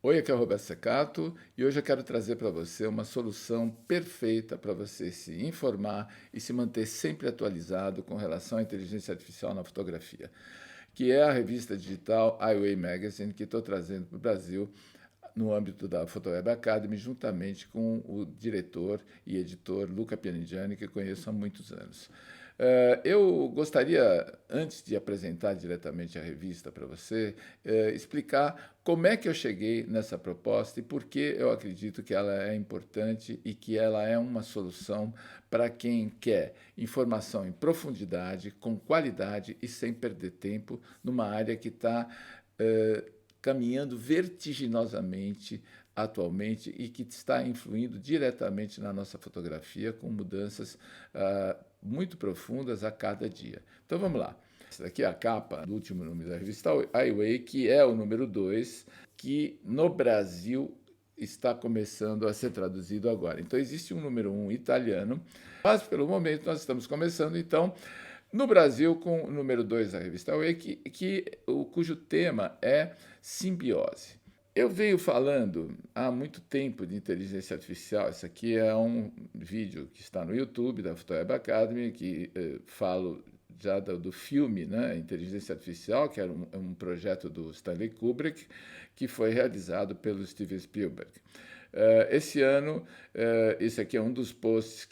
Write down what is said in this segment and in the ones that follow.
Oi, aqui é o Roberto Secato e hoje eu quero trazer para você uma solução perfeita para você se informar e se manter sempre atualizado com relação à inteligência artificial na fotografia, que é a revista digital iWay Magazine que estou trazendo para o Brasil no âmbito da Photoweb Academy, juntamente com o diretor e editor Luca Pianigiani, que eu conheço há muitos anos. Eu gostaria, antes de apresentar diretamente a revista para você, explicar como é que eu cheguei nessa proposta e por que eu acredito que ela é importante e que ela é uma solução para quem quer informação em profundidade, com qualidade e sem perder tempo numa área que está caminhando vertiginosamente atualmente e que está influindo diretamente na nossa fotografia com mudanças muito profundas a cada dia. Então vamos lá. Essa daqui é a capa do último número da revista iWay, que é o número 2, que no Brasil está começando a ser traduzido agora. Então existe um número 1 italiano, mas pelo momento nós estamos começando, então, no Brasil, com o número 2 da revista Way, cujo tema é simbiose. Eu venho falando há muito tempo de inteligência artificial. Esse aqui é um vídeo que está no YouTube da Photoweb Academy, que falo já do filme, né, Inteligência Artificial, que era projeto do Stanley Kubrick, que foi realizado pelo Steven Spielberg. Esse ano, esse aqui é um dos posts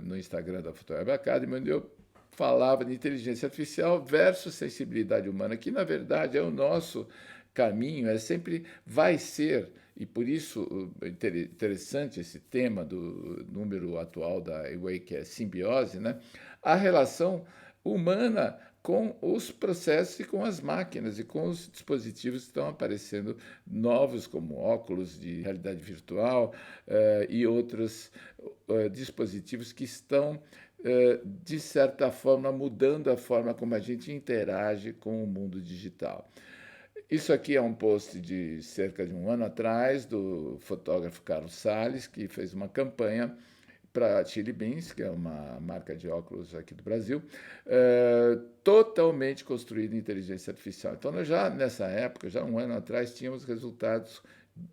no Instagram da Photoweb Academy, onde eu falava de inteligência artificial versus sensibilidade humana, que na verdade é o nosso caminho, sempre vai ser, e por isso interessante esse tema do número atual da Eway, que é simbiose, né? A relação humana com os processos e com as máquinas e com os dispositivos que estão aparecendo novos, como óculos de realidade virtual e outros dispositivos que estão de certa forma, mudando a forma como a gente interage com o mundo digital. Isso aqui é um post de cerca de um ano atrás, do fotógrafo Carlos Salles, que fez uma campanha para a Chili Beans, que é uma marca de óculos aqui do Brasil, totalmente construída em inteligência artificial. Então, nós já nessa época, já um ano atrás, tínhamos resultados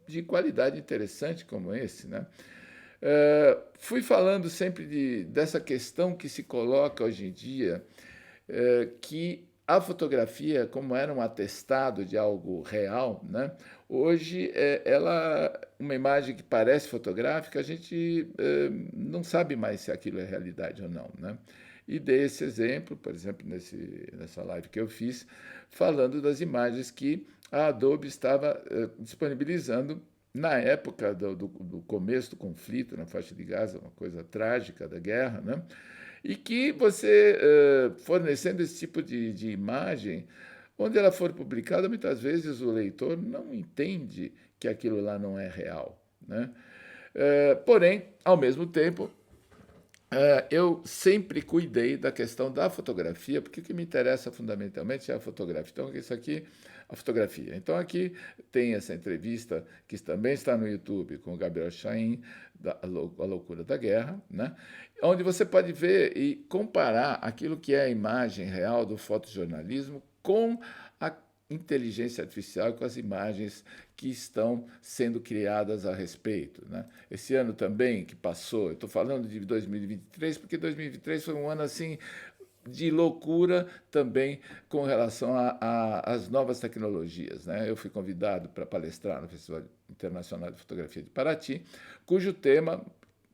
de qualidade interessante como esse, né? Fui falando sempre dessa questão que se coloca hoje em dia, que a fotografia, como era um atestado de algo real, né? Hoje uma imagem que parece fotográfica, a gente não sabe mais se aquilo é realidade ou não, né? E dei esse exemplo, por exemplo, nessa live que eu fiz, falando das imagens que a Adobe estava disponibilizando na época do começo do conflito na faixa de Gaza, uma coisa trágica da guerra, né? E que você, fornecendo esse tipo de imagem, onde ela for publicada, muitas vezes o leitor não entende que aquilo lá não é real, né? Porém, ao mesmo tempo, eu sempre cuidei da questão da fotografia, porque o que me interessa fundamentalmente é a fotografia. Então, isso aqui, a fotografia. Então, aqui tem essa entrevista, que também está no YouTube, com o Gabriel Chain, A Loucura da Guerra, né? Onde você pode ver e comparar aquilo que é a imagem real do fotojornalismo com a inteligência artificial, com as imagens que estão sendo criadas a respeito, né? Esse ano também que passou, eu estou falando de 2023, porque 2023 foi um ano assim de loucura também com relação às novas tecnologias, né? Eu fui convidado para palestrar no Festival Internacional de Fotografia de Paraty, cujo tema,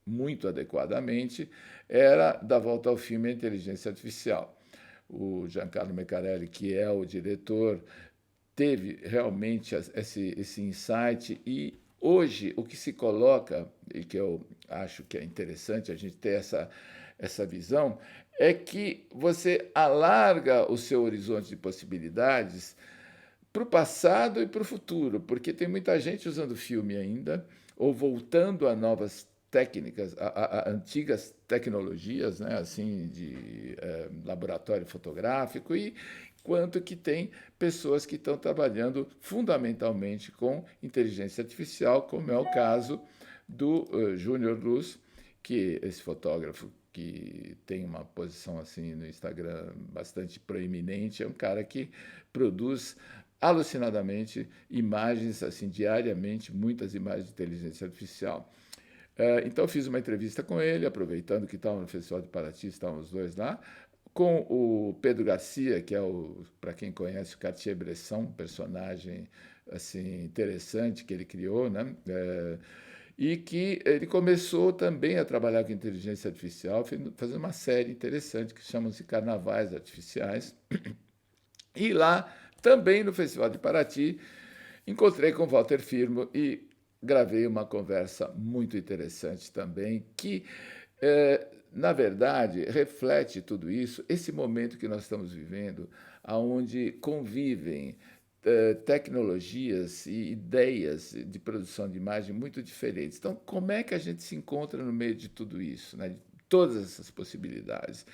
muito adequadamente, era da volta ao filme A Inteligência Artificial. O Giancarlo Meccarelli, que é o diretor, teve realmente esse insight e hoje o que se coloca, e que eu acho que é interessante a gente ter essa visão, é que você alarga o seu horizonte de possibilidades para o passado e para o futuro, porque tem muita gente usando filme ainda, ou voltando a novas técnicas, a antigas tecnologias, né, assim, de laboratório fotográfico, e quanto que tem pessoas que estão trabalhando fundamentalmente com inteligência artificial, como é o caso do Júnior Luz, que esse fotógrafo que tem uma posição assim no Instagram bastante proeminente, é um cara que produz alucinadamente imagens, assim, diariamente, muitas imagens de inteligência artificial. Então, fiz uma entrevista com ele, aproveitando que estava no Festival de Paraty, estavam os dois lá, com o Pedro Garcia, que é, para quem conhece, o Cartier-Bresson, um personagem assim, interessante que ele criou, né? E que ele começou também a trabalhar com inteligência artificial, fazendo uma série interessante que chama-se Carnavais Artificiais. E lá, também no Festival de Paraty, encontrei com Walter Firmo e gravei uma conversa muito interessante também, que, na verdade, reflete tudo isso, esse momento que nós estamos vivendo, onde convivem tecnologias e ideias de produção de imagem muito diferentes. Então, como é que a gente se encontra no meio de tudo isso, né? De todas essas possibilidades?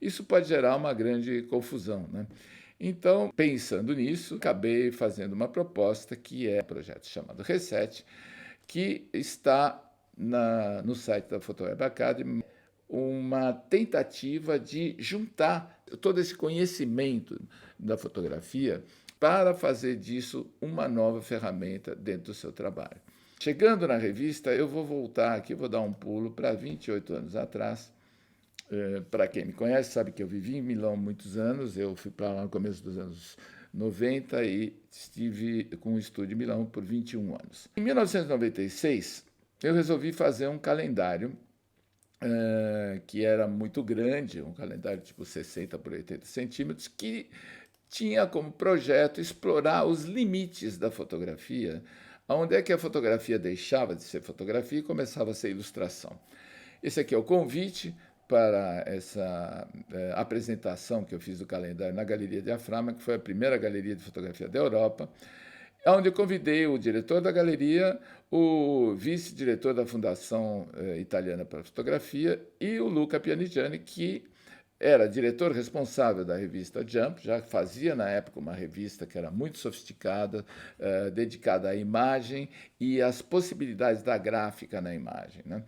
Isso pode gerar uma grande confusão, né? Então, pensando nisso, acabei fazendo uma proposta que é um projeto chamado Reset, que está no site da Photoweb Academy, uma tentativa de juntar todo esse conhecimento da fotografia para fazer disso uma nova ferramenta dentro do seu trabalho. Chegando na revista, eu vou voltar aqui, vou dar um pulo para 28 anos atrás. Para quem me conhece, sabe que eu vivi em Milão muitos anos, eu fui para lá no começo dos anos 90 e estive com um estúdio em Milão por 21 anos. Em 1996, eu resolvi fazer um calendário que era muito grande, um calendário tipo 60 por 80 centímetros, que tinha como projeto explorar os limites da fotografia, onde é que a fotografia deixava de ser fotografia e começava a ser ilustração. Esse aqui é o convite para essa apresentação que eu fiz do calendário na Galeria Diafragma, que foi a primeira galeria de fotografia da Europa, onde eu convidei o diretor da galeria, o vice-diretor da Fundação Italiana para a Fotografia e o Luca Pianigiani, que era diretor responsável da revista Jump, já fazia na época uma revista que era muito sofisticada, dedicada à imagem e às possibilidades da gráfica na imagem, né?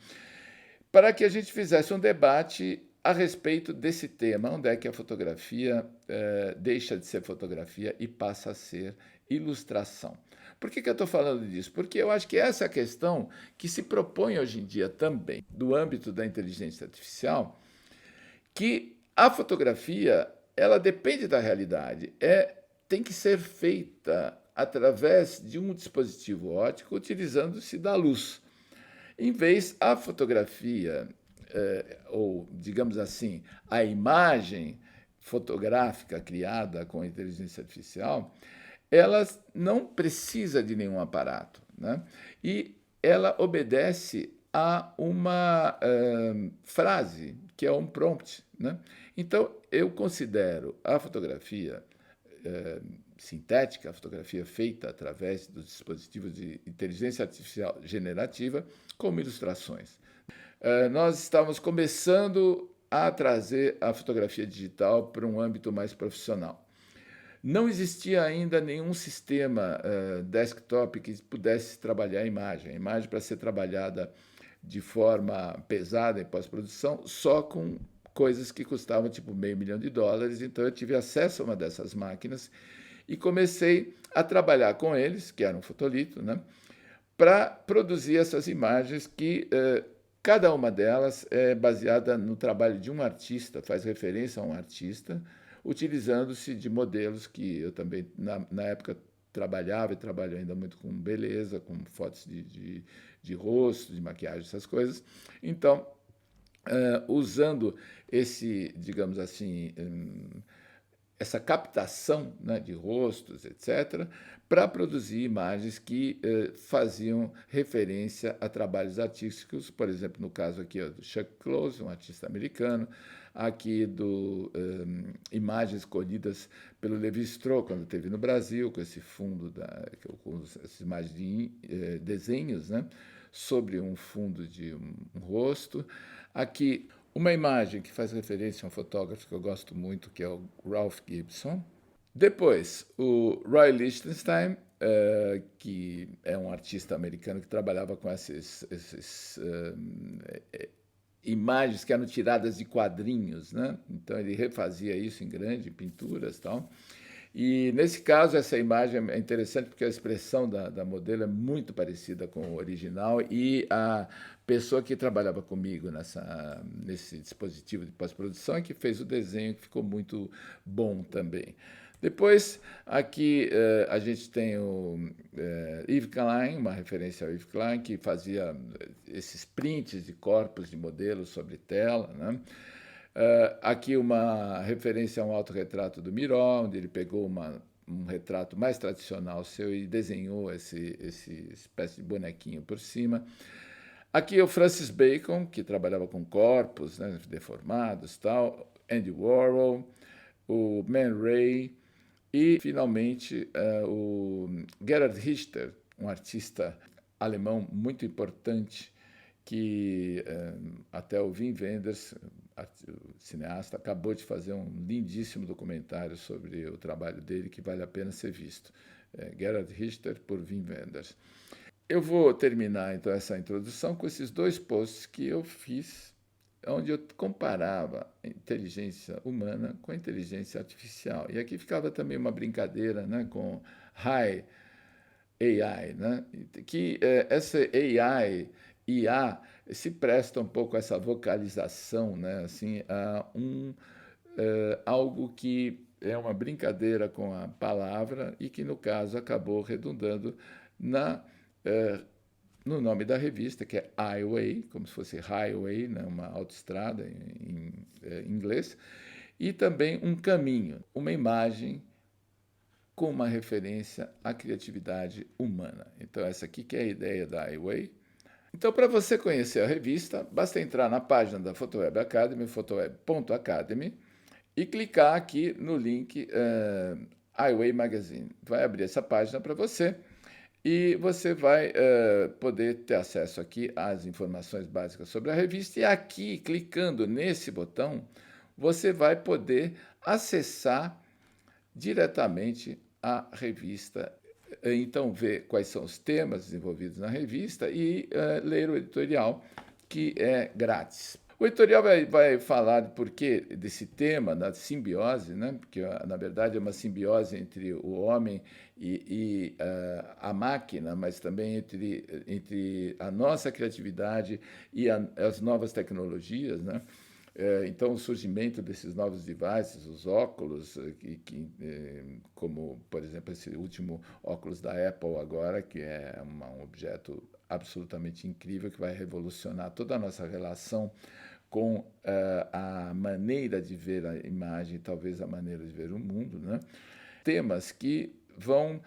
Para que a gente fizesse um debate a respeito desse tema, onde é que a fotografia deixa de ser fotografia e passa a ser ilustração. Por que eu estou falando disso? Porque eu acho que essa é a questão que se propõe hoje em dia também, do âmbito da inteligência artificial, que a fotografia ela depende da realidade, tem que ser feita através de um dispositivo óptico utilizando-se da luz. Em vez a fotografia, ou digamos assim, a imagem fotográfica criada com inteligência artificial, ela não precisa de nenhum aparato, né? E ela obedece a uma frase, que é um prompt, né? Então, eu considero a fotografia sintética, a fotografia feita através dos dispositivos de inteligência artificial generativa, como ilustrações. Nós estamos começando a trazer a fotografia digital para um âmbito mais profissional. Não existia ainda nenhum sistema desktop que pudesse trabalhar a imagem. A imagem, para ser trabalhada de forma pesada em pós-produção, só com coisas que custavam tipo $500 mil. Então, eu tive acesso a uma dessas máquinas e comecei a trabalhar com eles, que eram fotolito, né, para produzir essas imagens que cada uma delas é baseada no trabalho de um artista, faz referência a um artista, utilizando-se de modelos que eu também, na época, trabalhava e trabalho ainda muito com beleza, com fotos de rosto, de maquiagem, essas coisas. Então, usando esse, digamos assim, essa captação, né, de rostos, etc., para produzir imagens que faziam referência a trabalhos artísticos, por exemplo, no caso aqui do Chuck Close, um artista americano, aqui imagens colhidas pelo Lévi-Strauss, quando esteve no Brasil, com esse fundo, com essas imagens de desenhos, né, sobre um fundo de um rosto. Aqui, uma imagem que faz referência a um fotógrafo que eu gosto muito, que é o Ralph Gibson. Depois, o Roy Lichtenstein, que é um artista americano que trabalhava com essas imagens que eram tiradas de quadrinhos, né? Então, ele refazia isso em grande, em pinturas e tal. E, nesse caso, essa imagem é interessante porque a expressão da modelo é muito parecida com o original e a pessoa que trabalhava comigo nesse dispositivo de pós-produção é que fez o desenho, que ficou muito bom também. Depois, aqui a gente tem o Yves Klein, uma referência ao Yves Klein, que fazia esses prints de corpos de modelos sobre tela, né? Aqui uma referência a um autorretrato do Miró, onde ele pegou um retrato mais tradicional seu e desenhou esse espécie de bonequinho por cima. Aqui é o Francis Bacon, que trabalhava com corpos, né, deformados, tal, Andy Warhol, o Man Ray e, finalmente, o Gerhard Richter, um artista alemão muito importante, que até o Wim Wenders, o cineasta, acabou de fazer um lindíssimo documentário sobre o trabalho dele que vale a pena ser visto. Gerhard Richter por Wim Wenders. Eu vou terminar, então, essa introdução com esses 2 posts que eu fiz, onde eu comparava a inteligência humana com a inteligência artificial. E aqui ficava também uma brincadeira, né, com High AI, né, que essa AI, IA, se presta um pouco a essa vocalização, né, assim, a algo que é uma brincadeira com a palavra e que, no caso, acabou redundando no nome da revista, que é Highway, como se fosse highway, né, uma autoestrada em inglês, e também um caminho, uma imagem com uma referência à criatividade humana. Então, essa aqui que é a ideia da Highway. Então, para você conhecer a revista, basta entrar na página da Photoweb Academy, photoweb.academy, e clicar aqui no link Highway Magazine. Vai abrir essa página para você e você vai poder ter acesso aqui às informações básicas sobre a revista. E aqui, clicando nesse botão, você vai poder acessar diretamente a revista. Então, ver quais são os temas desenvolvidos na revista e ler o editorial, que é grátis. O editorial vai falar do porquê desse tema, da simbiose, né? Porque, na verdade, é uma simbiose entre o homem e a máquina, mas também entre a nossa criatividade e as novas tecnologias, né? Então, o surgimento desses novos devices, os óculos, como, por exemplo, esse último óculos da Apple agora, que é um objeto absolutamente incrível, que vai revolucionar toda a nossa relação com a maneira de ver a imagem, talvez a maneira de ver o mundo, né? Temas que vão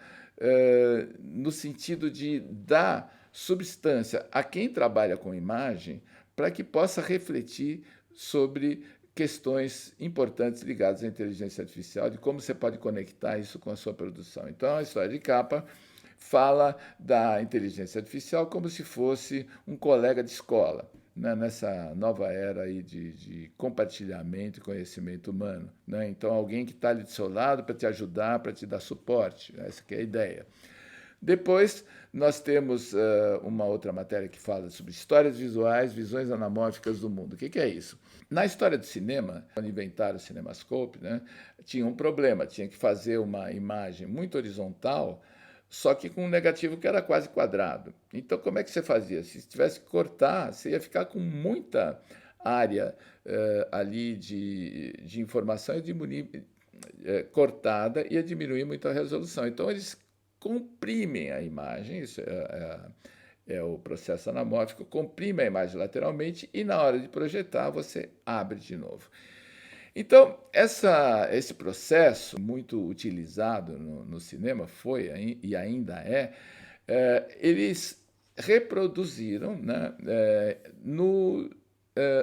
no sentido de dar substância a quem trabalha com imagem para que possa refletir sobre questões importantes ligadas à inteligência artificial, de como você pode conectar isso com a sua produção. Então, a história de capa fala da inteligência artificial como se fosse um colega de escola, né, nessa nova era aí de compartilhamento e conhecimento humano, né? Então, alguém que está ali do seu lado para te ajudar, para te dar suporte. Essa que é a ideia. Depois, nós temos uma outra matéria que fala sobre histórias visuais, visões anamórficas do mundo. O que é isso? Na história do cinema, quando inventaram o CinemaScope, né, tinha um problema, tinha que fazer uma imagem muito horizontal, só que com um negativo que era quase quadrado. Então, como é que você fazia? Se tivesse que cortar, você ia ficar com muita área ali de informação cortada, ia diminuir muito a resolução. Então, eles comprimem a imagem, isso é o processo anamórfico, comprime a imagem lateralmente e, na hora de projetar, você abre de novo. Então, esse processo, muito utilizado no cinema, foi e ainda eles reproduziram, né, no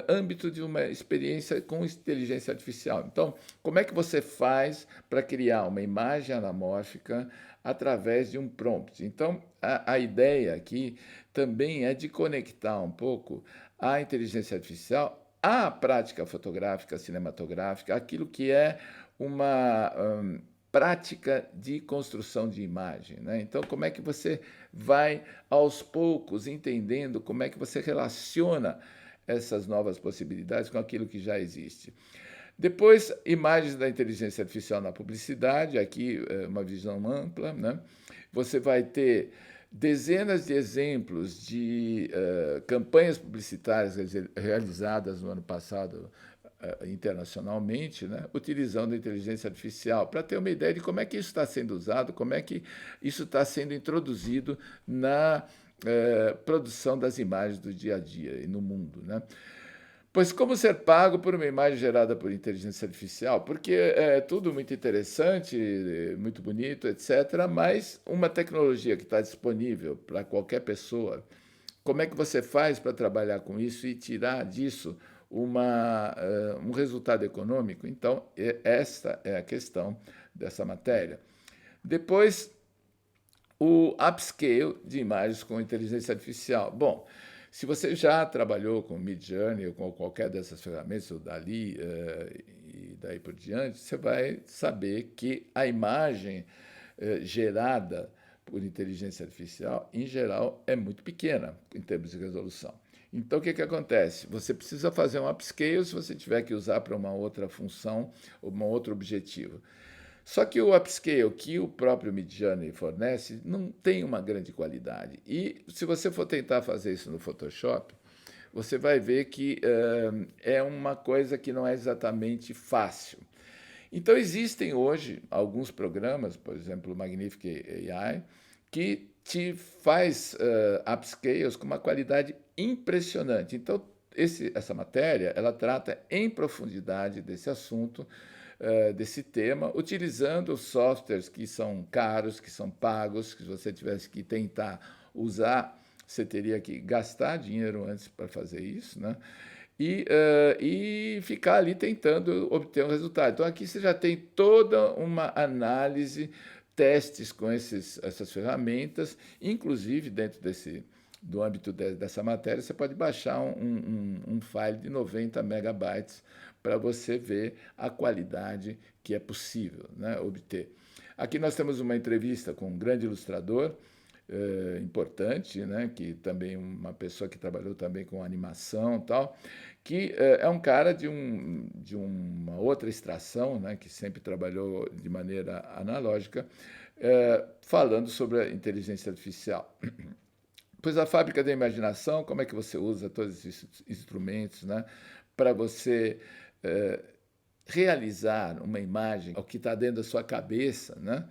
âmbito de uma experiência com inteligência artificial. Então, como é que você faz para criar uma imagem anamórfica através de um prompt? Então, a ideia aqui também é de conectar um pouco a inteligência artificial à prática fotográfica, cinematográfica, aquilo que é uma prática de construção de imagem, né? Então, como é que você vai, aos poucos, entendendo como é que você relaciona essas novas possibilidades com aquilo que já existe. Depois, imagens da inteligência artificial na publicidade, aqui uma visão ampla, né? Você vai ter dezenas de exemplos de campanhas publicitárias realizadas no ano passado internacionalmente, né, utilizando a inteligência artificial, para ter uma ideia de como é que isso está sendo usado, como é que isso está sendo introduzido na produção das imagens do dia a dia e no mundo, né? Pois como ser pago por uma imagem gerada por inteligência artificial? Porque é tudo muito interessante, muito bonito, etc., mas uma tecnologia que está disponível para qualquer pessoa, como é que você faz para trabalhar com isso e tirar disso um resultado econômico? Então, esta é a questão dessa matéria. Depois, o upscale de imagens com inteligência artificial. Bom, se você já trabalhou com Midjourney ou com qualquer dessas ferramentas, o Dali e daí por diante, você vai saber que a imagem gerada por inteligência artificial, em geral, é muito pequena em termos de resolução. Então, o que, que acontece? Você precisa fazer um upscale se você tiver que usar para uma outra função ou um outro objetivo. Só que o upscale que o próprio Midjourney fornece não tem uma grande qualidade. E se você for tentar fazer isso no Photoshop, você vai ver que é uma coisa que não é exatamente fácil. Então, existem hoje alguns programas, por exemplo, o Magnific AI, que te faz upscales com uma qualidade impressionante. Então, essa matéria ela trata em profundidade desse assunto, desse tema, utilizando softwares que são caros, que são pagos, que se você tivesse que tentar usar, você teria que gastar dinheiro antes para fazer isso, né? E ficar ali tentando obter um resultado. Então, aqui você já tem toda uma análise, testes com essas ferramentas, inclusive dentro do âmbito dessa matéria, você pode baixar um file de 90 megabytes para você ver a qualidade que é possível, né, obter. Aqui nós temos uma entrevista com um grande ilustrador, importante, né, que também uma pessoa que trabalhou também com animação e tal, que é um cara de uma outra extração, né, que sempre trabalhou de maneira analógica, falando sobre a inteligência artificial. Pois a fábrica da imaginação, como é que você usa todos esses instrumentos, né, para você realizar uma imagem, o que está dentro da sua cabeça, né?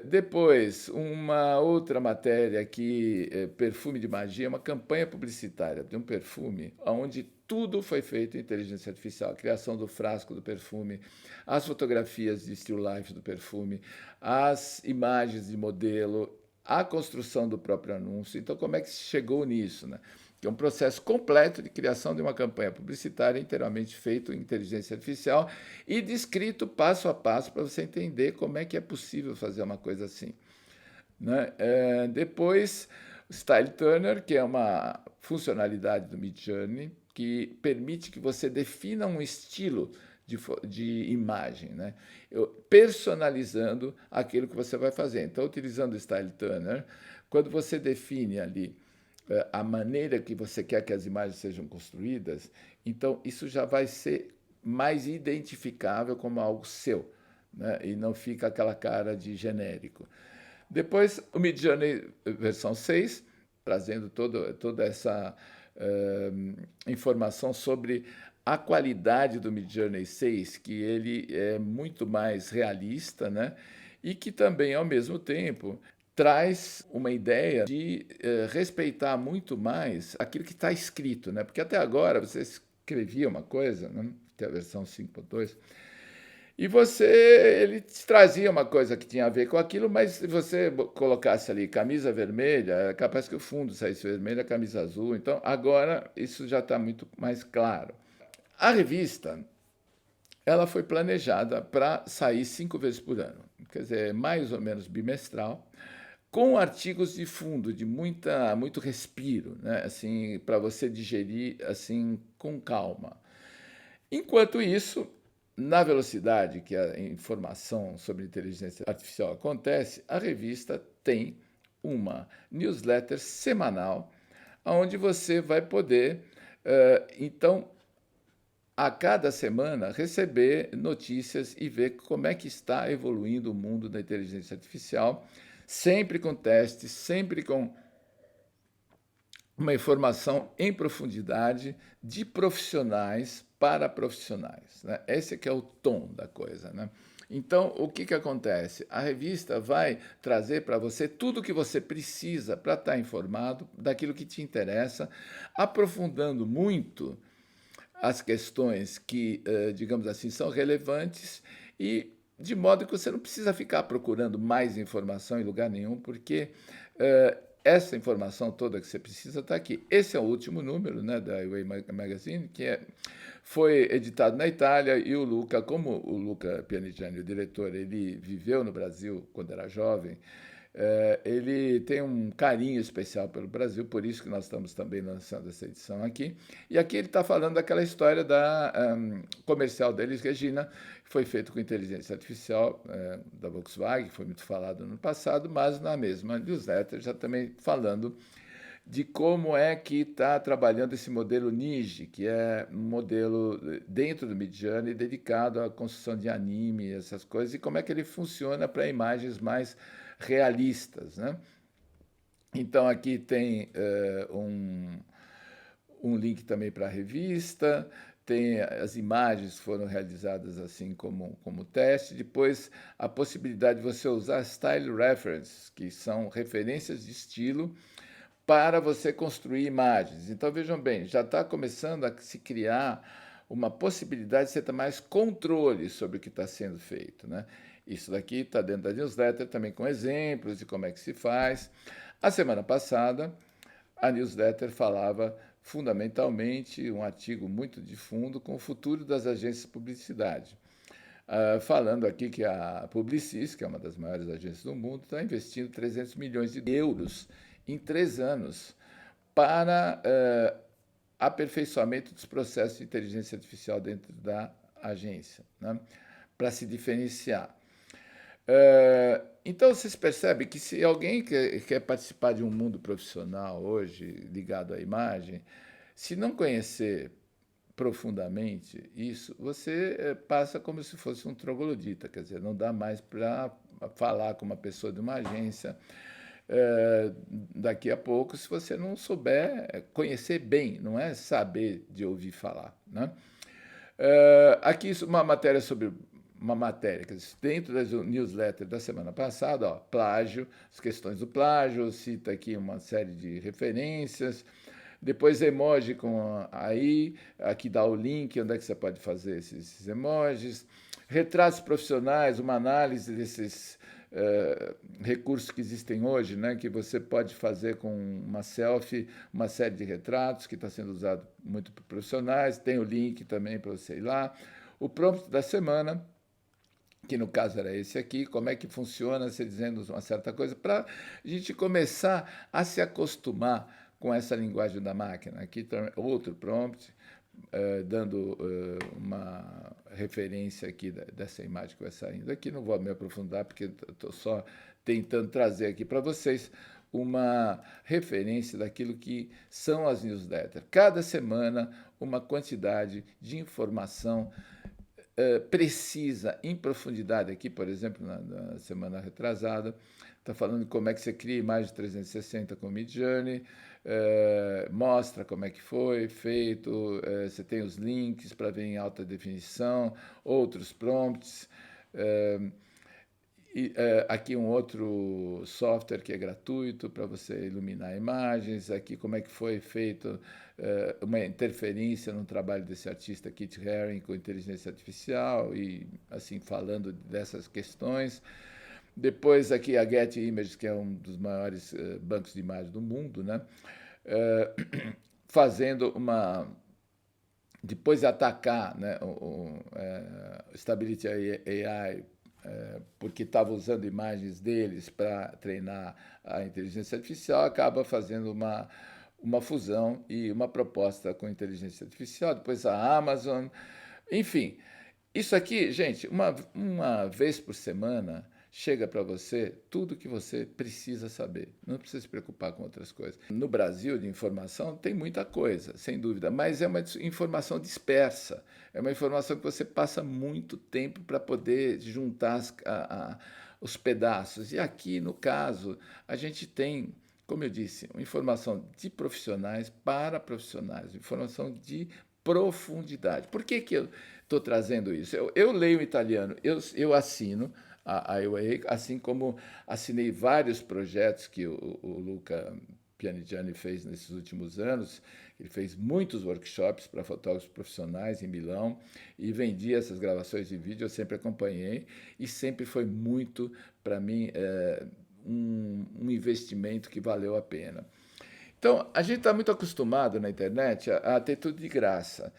Depois, uma outra matéria aqui, perfume de magia, uma campanha publicitária de um perfume onde tudo foi feito em inteligência artificial, a criação do frasco do perfume, as fotografias de still life do perfume, as imagens de modelo, a construção do próprio anúncio. Então, como é que se chegou nisso, né? Que é um processo completo de criação de uma campanha publicitária inteiramente feito em inteligência artificial e descrito passo a passo para você entender como é que é possível fazer uma coisa assim, né? Depois, o Style Turner, que é uma funcionalidade do Midjourney que permite que você defina um estilo de imagem, né? Personalizando aquilo que você vai fazer. Então, utilizando o Style Turner, quando você define ali a maneira que você quer que as imagens sejam construídas, então isso já vai ser mais identificável como algo seu, né? E não fica aquela cara de genérico. Depois, o Midjourney versão 6, trazendo toda essa informação sobre a qualidade do Midjourney 6, que ele é muito mais realista, né? E que também, ao mesmo tempo, traz uma ideia de respeitar muito mais aquilo que está escrito, né? Porque até agora você escrevia uma coisa, né? Até a versão 5.2, e ele te trazia uma coisa que tinha a ver com aquilo, mas se você colocasse ali camisa vermelha, é capaz que o fundo saísse vermelho, a camisa azul. Então, agora isso já está muito mais claro. A revista, ela foi planejada para sair 5 vezes por ano, quer dizer, mais ou menos bimestral, com artigos de fundo, de muito respiro, né? Assim, para você digerir assim com calma. Enquanto isso, na velocidade que a informação sobre inteligência artificial acontece, a revista tem uma newsletter semanal, onde você vai poder, então, a cada semana receber notícias e ver como é que está evoluindo o mundo da inteligência artificial, sempre com testes, sempre com uma informação em profundidade de profissionais para profissionais, né? Esse que é o tom da coisa, né? Então, o que acontece? A revista vai trazer para você tudo o que você precisa para estar informado daquilo que te interessa, aprofundando muito as questões que, digamos assim, são relevantes e de modo que você não precisa ficar procurando mais informação em lugar nenhum, porque essa informação toda que você precisa está aqui. Esse é o último número, né, da Way Magazine, foi editado na Itália, e o Luca, como o Luca Pianigiani, o diretor, ele viveu no Brasil quando era jovem, ele tem um carinho especial pelo Brasil, por isso que nós estamos também lançando essa edição aqui. E aqui ele está falando daquela história da comercial deles, Regina, que foi feito com inteligência artificial da Volkswagen, que foi muito falado no passado, mas na mesma newsletter já também falando de como é que está trabalhando esse modelo Niji, que é um modelo dentro do Midjourney dedicado à construção de anime, essas coisas, e como é que ele funciona para imagens mais realistas, né? Então aqui tem um link também para a revista, tem as imagens que foram realizadas assim como teste, depois a possibilidade de você usar style references, que são referências de estilo, para você construir imagens. Então, vejam bem, já está começando a se criar uma possibilidade de você ter mais controle sobre o que está sendo feito, né? Isso daqui está dentro da newsletter também com exemplos de como é que se faz. A semana passada, a newsletter falava fundamentalmente um artigo muito de fundo com o futuro das agências de publicidade. Falando aqui que a Publicis, que é uma das maiores agências do mundo, está investindo 300 milhões de euros em 3 anos para aperfeiçoamento dos processos de inteligência artificial dentro da agência, né? Para se diferenciar. Então, vocês percebem que se alguém quer participar de um mundo profissional hoje, ligado à imagem, se não conhecer profundamente isso, você passa como se fosse um troglodita, quer dizer, não dá mais para falar com uma pessoa de uma agência daqui a pouco, se você não souber conhecer bem, não é saber de ouvir falar, né? Aqui uma matéria sobre uma matéria, quer dizer, dentro da newsletter da semana passada, ó, plágio, as questões do plágio, cita aqui uma série de referências, depois emoji com aí, aqui dá o link, onde é que você pode fazer esses emojis, retratos profissionais, uma análise desses recursos que existem hoje, né, que você pode fazer com uma selfie, uma série de retratos, que está sendo usado muito por profissionais, tem o link também para você ir lá. O prompt da semana, que no caso era esse aqui, como é que funciona, você dizendo uma certa coisa, para a gente começar a se acostumar com essa linguagem da máquina. Aqui outro prompt, dando uma referência aqui dessa imagem que vai saindo aqui. Não vou me aprofundar, porque estou só tentando trazer aqui para vocês uma referência daquilo que são as newsletters. Cada semana, uma quantidade de informação precisa, em profundidade. Aqui, por exemplo, na semana retrasada, está falando de como é que você cria imagem 360 com o Midjourney, mostra como é que foi feito, você tem os links para ver em alta definição, outros prompts, aqui um outro software que é gratuito para você iluminar imagens, aqui como é que foi feito uma interferência no trabalho desse artista Kit Haring com inteligência artificial e assim falando dessas questões. Depois aqui a Getty Images, que é um dos maiores bancos de imagens do mundo, né? Fazendo uma... Depois de atacar, né, o Stability AI, porque estava usando imagens deles para treinar a inteligência artificial, acaba fazendo uma fusão e uma proposta com inteligência artificial. Depois a Amazon, enfim... Isso aqui, gente, uma vez por semana, chega para você tudo que você precisa saber. Não precisa se preocupar com outras coisas. No Brasil, de informação, tem muita coisa, sem dúvida, mas é uma informação dispersa. É uma informação que você passa muito tempo para poder juntar os pedaços. E aqui, no caso, a gente tem, como eu disse, uma informação de profissionais para profissionais, informação de profundidade. Por que eu estou trazendo isso? Eu leio italiano, eu assino a IOA, assim como assinei vários projetos que o Luca Pianigiani fez nesses últimos anos. Ele fez muitos workshops para fotógrafos profissionais em Milão e vendia essas gravações de vídeo, eu sempre acompanhei e sempre foi muito, para mim, um investimento que valeu a pena. Então, a gente está muito acostumado na internet a ter tudo de graça.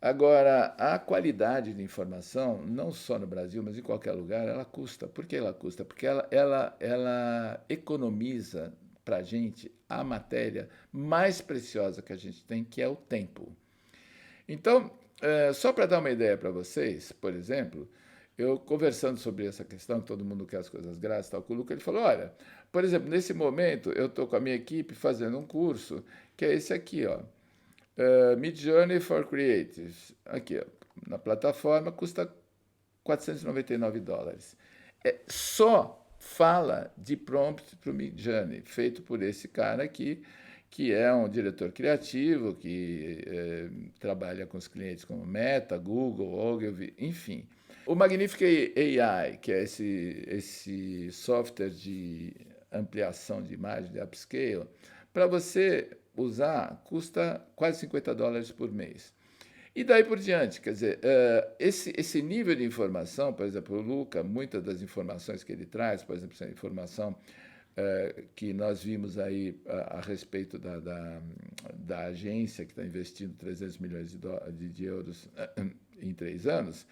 Agora, a qualidade de informação, não só no Brasil, mas em qualquer lugar, ela custa. Por que ela custa? Porque ela economiza para a gente a matéria mais preciosa que a gente tem, que é o tempo. Então, só para dar uma ideia para vocês, por exemplo, eu conversando sobre essa questão, que todo mundo quer as coisas grátis, tal, com o Luca, ele falou, olha, por exemplo, nesse momento eu estou com a minha equipe fazendo um curso, que é esse aqui, ó, Midjourney for Creatives. Aqui, ó, na plataforma, custa $499. Só fala de prompt para o Midjourney, feito por esse cara aqui, que é um diretor criativo, que trabalha com os clientes como Meta, Google, Ogilvy, enfim. O Magnific AI, que é esse software de ampliação de imagem, de upscale, para você usar, custa quase $50 por mês. E daí por diante, quer dizer, esse nível de informação, por exemplo, o Luca, muitas das informações que ele traz, por exemplo, essa informação que nós vimos aí a respeito da agência que está investindo 300 milhões de euros em 3 anos,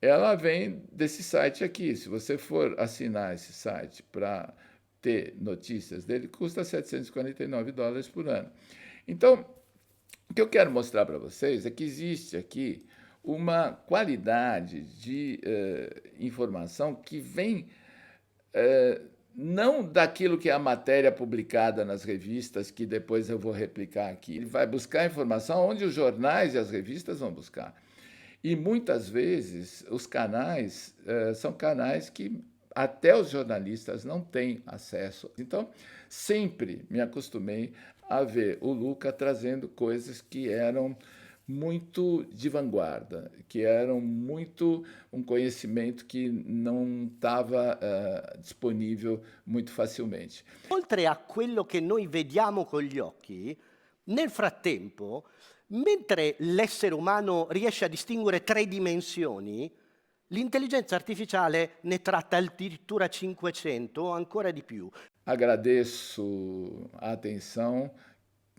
ela vem desse site aqui. Se você for assinar esse site para ter notícias dele, custa $749 por ano. Então, o que eu quero mostrar para vocês é que existe aqui uma qualidade de informação que vem não daquilo que é a matéria publicada nas revistas, que depois eu vou replicar aqui. Ele vai buscar informação onde os jornais e as revistas vão buscar. E muitas vezes os canais são canais que até os jornalistas não têm acesso. Então, sempre me acostumei a ver o Luca trazendo coisas que eram muito de vanguarda, que eram muito um conhecimento que não estava disponível muito facilmente. Oltre a quello che noi vediamo con gli occhi, nel frattempo, mentre l'essere umano riesce a distinguere 3 dimensioni, l'intelligenza artificiale ne tratta addirittura 500 o ancora di più. Agradeço a atenção.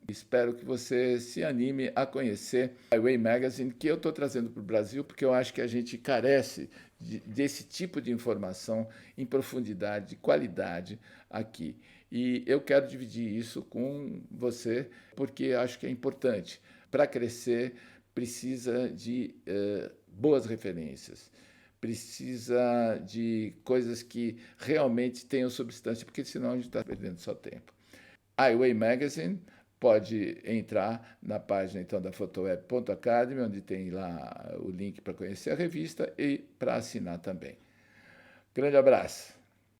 Espero que você se anime a conhecer a Way Magazine, que eu estou trazendo para o Brasil, porque eu acho que a gente carece desse tipo de informação em profundidade, de qualidade aqui. E eu quero dividir isso com você, porque acho que é importante. Para crescer, precisa de boas referências, precisa de coisas que realmente tenham substância, porque senão a gente está perdendo só tempo. iWay Magazine, pode entrar na página então da photoweb.academy, onde tem lá o link para conhecer a revista e para assinar também. Grande abraço!